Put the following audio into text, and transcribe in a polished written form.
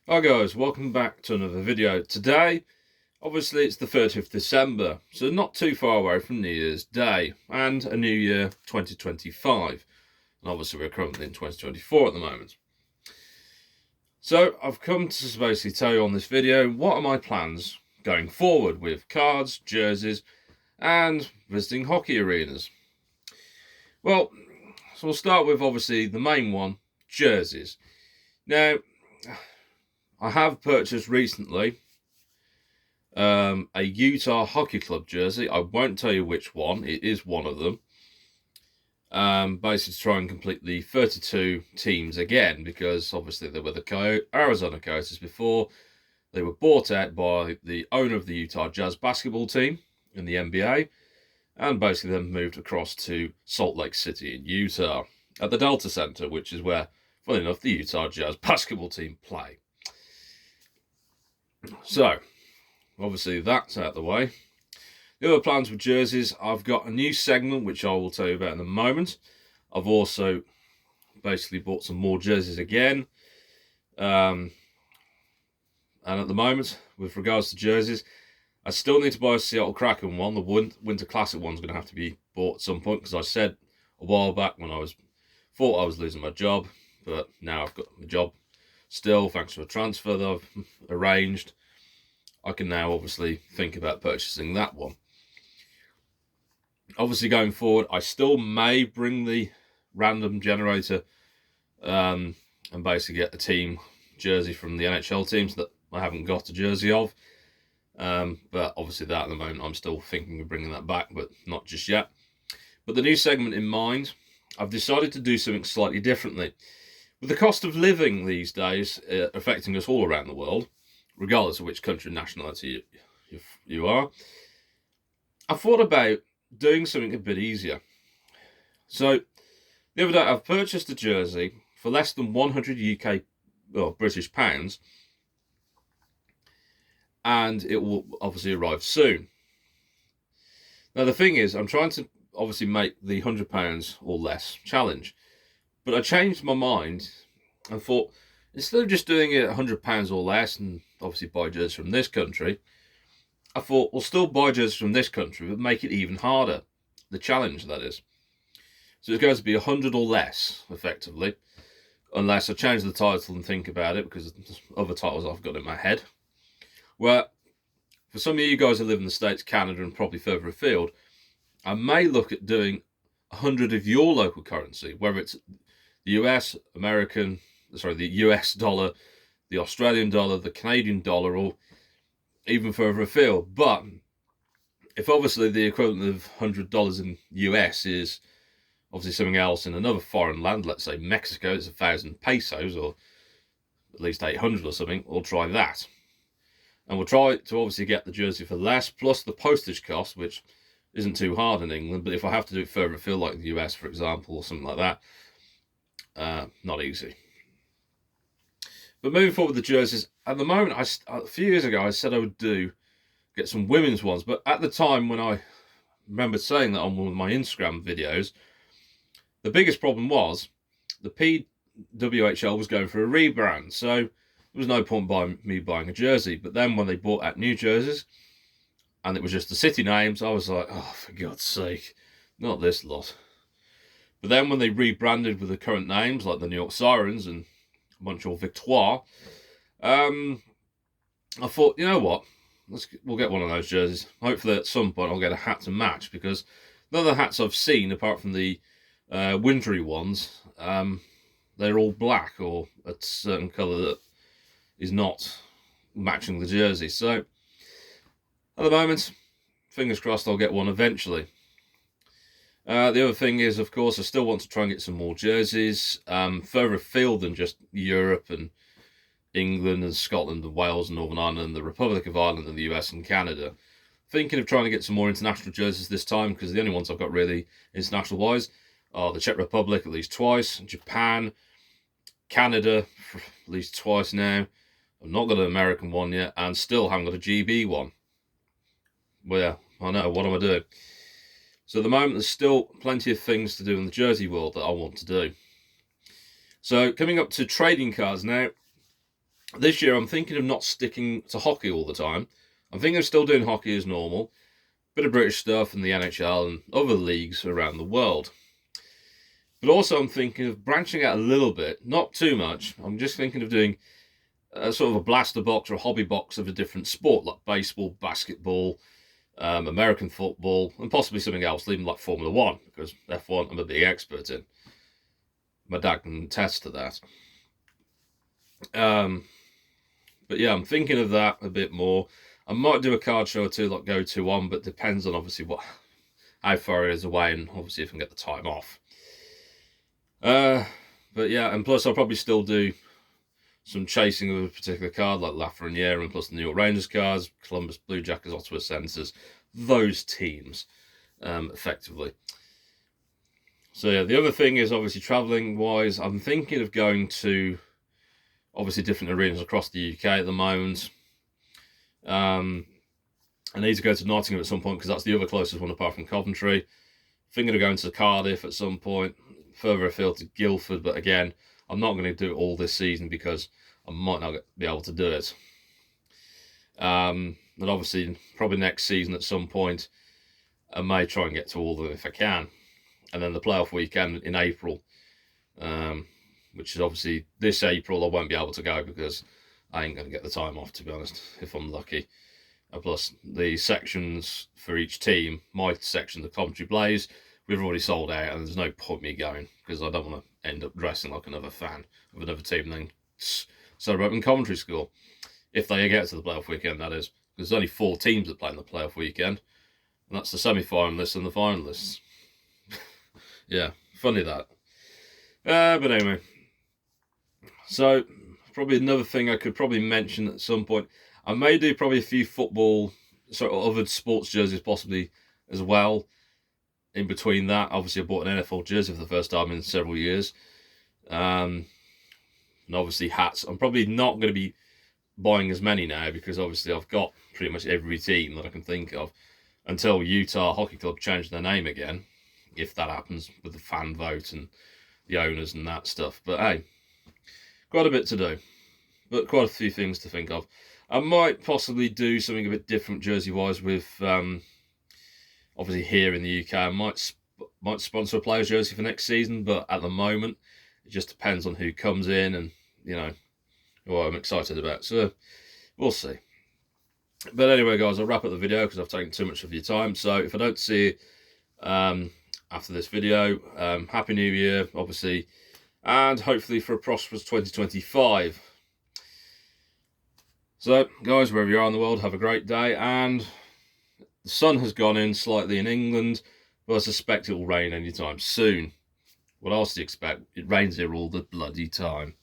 Hi guys, welcome back to another video. Today, obviously it's the 30th of December, so not too far away from New Year's Day and a new year 2025. And obviously we're currently in 2024 at the moment. So I've come to basically tell you on this video what are my plans going forward with cards, jerseys and visiting hockey arenas. Well, so we'll start with obviously the main one, jerseys. Now, I have purchased recently a Utah Hockey Club jersey. I won't tell you which one. It is one of them. Basically to try and complete the 32 teams again, because obviously they were the Arizona Coyotes before. They were bought out by the owner of the Utah Jazz basketball team in the NBA, and basically then moved across to Salt Lake City in Utah at the Delta Center, which is where, funny enough, the Utah Jazz basketball team play. So, obviously that's out of the way. The other plans with jerseys, I've got a new segment which I will tell you about in a moment. I've also basically bought some more jerseys again. And at the moment, with regards to jerseys, I still need to buy a Seattle Kraken one. The Winter Classic one's going to have to be bought at some point, because I said a while back when thought I was losing my job, but now I've got my job still, thanks to a transfer that I've arranged. I can now obviously think about purchasing that one. Obviously, going forward, I still may bring the random generator and basically get a team jersey from the NHL teams that I haven't got a jersey of. But obviously that at the moment, I'm still thinking of bringing that back, but not just yet. But the new segment in mind, I've decided to do something slightly differently. With the cost of living these days affecting us all around the world, regardless of which country and nationality you are, I thought about doing something a bit easier. So the other day I've purchased a jersey for less than 100 British pounds, and it will obviously arrive soon. Now the thing is, I'm trying to obviously make the £100 or less challenge, but I changed my mind and thought, instead of just doing it £100 or less and obviously buy jerseys from this country, I thought we'll still buy jerseys from this country, but make it even harder. The challenge, that is. So it's going to be 100 or less, effectively, unless I change the title and think about it, because there's other titles I've got in my head. Where, for some of you guys who live in the States, Canada, and probably further afield, I may look at doing 100 of your local currency, whether it's the US dollar, the Australian dollar, the Canadian dollar, or even further afield. But if obviously the equivalent of $100 in US is obviously something else in another foreign land, let's say Mexico, it's 1,000 pesos, or at least 800 or something, we'll try that. And we'll try to obviously get the jersey for less, plus the postage cost, which isn't too hard in England. But if I have to do it further afield, like the US, for example, or something like that, not easy. But moving forward with the jerseys, at the moment, a few years ago, I said I would get some women's ones. But at the time when I remember saying that on one of my Instagram videos, the biggest problem was the PWHL was going for a rebrand. So there was no point me buying a jersey. But then when they bought out new jerseys, and it was just the city names, I was like, oh, for God's sake, not this lot. But then when they rebranded with the current names, like the New York Sirens and Montreal Victoire, I thought, you know what, we'll get one of those jerseys. Hopefully at some point I'll get a hat to match, because none of the hats I've seen, apart from the wintry ones, they're all black or a certain colour that is not matching the jersey. So at the moment, fingers crossed I'll get one eventually. The other thing is, of course, I still want to try and get some more jerseys further afield than just Europe and England and Scotland and Wales and Northern Ireland and the Republic of Ireland and the US and Canada. Thinking of trying to get some more international jerseys this time, because the only ones I've got really international-wise are the Czech Republic at least twice, Japan, Canada at least twice now. I've not got an American one yet, and still haven't got a GB one. Well, yeah, I know, what am I doing? So at the moment, there's still plenty of things to do in the jersey world that I want to do. So coming up to trading cards now, This year, I'm thinking of not sticking to hockey all the time. I'm thinking of still doing hockey as normal, bit of British stuff and the NHL and other leagues around the world. But also, I'm thinking of branching out a little bit, not too much. I'm just thinking of doing sort of a blaster box or a hobby box of a different sport, like baseball, basketball, American football, and possibly something else, even like Formula One, because F1 I'm a big expert in. My dad can attest to that. But yeah, I'm thinking of that a bit more. I might do a card show or two, like Go To One, but depends on obviously how far it is away, and obviously if I can get the time off. But yeah, and plus I'll probably still do some chasing of a particular card, like Lafreniere, and plus the New York Rangers cards, Columbus Blue Jackets, Ottawa Senators, those teams, effectively. So yeah, the other thing is obviously travelling wise, I'm thinking of going to obviously different arenas across the UK at the moment. I need to go to Nottingham at some point because that's the other closest one apart from Coventry. Thinking of going to Cardiff at some point, further afield to Guildford, but again, I'm not going to do it all this season because I might not be able to do it. And obviously, probably next season at some point, I may try and get to all of them if I can. And then the playoff weekend in April, which is obviously this April, I won't be able to go because I ain't going to get the time off, to be honest, if I'm lucky. Plus, the sections for each team, my section, the Coventry Blaze, we've already sold out, and there's no point me going because I don't want to end up dressing like another fan of another team and then celebrating Coventry score. If they get to the playoff weekend, that is. Because there's only 4 teams that play in the playoff weekend, and that's the semi-finalists and the finalists. Yeah, funny that. But anyway, so probably another thing I could probably mention at some point. I may do probably a few football, sort of other sports jerseys possibly as well. In between that, obviously I bought an NFL jersey for the first time in several years. And obviously hats. I'm probably not going to be buying as many now because obviously I've got pretty much every team that I can think of until Utah Hockey Club change their name again, if that happens with the fan vote and the owners and that stuff. But hey, quite a bit to do, but quite a few things to think of. I might possibly do something a bit different jersey-wise with, obviously here in the UK. I might sponsor a player's jersey for next season, but at the moment, it just depends on who comes in and, you know, what I'm excited about. So, we'll see. But anyway, guys, I'll wrap up the video because I've taken too much of your time. So, if I don't see you after this video, Happy New Year, obviously, and hopefully for a prosperous 2025. So, guys, wherever you are in the world, have a great day. And the sun has gone in slightly in England, but I suspect it will rain anytime soon. What else do you expect? It rains here all the bloody time.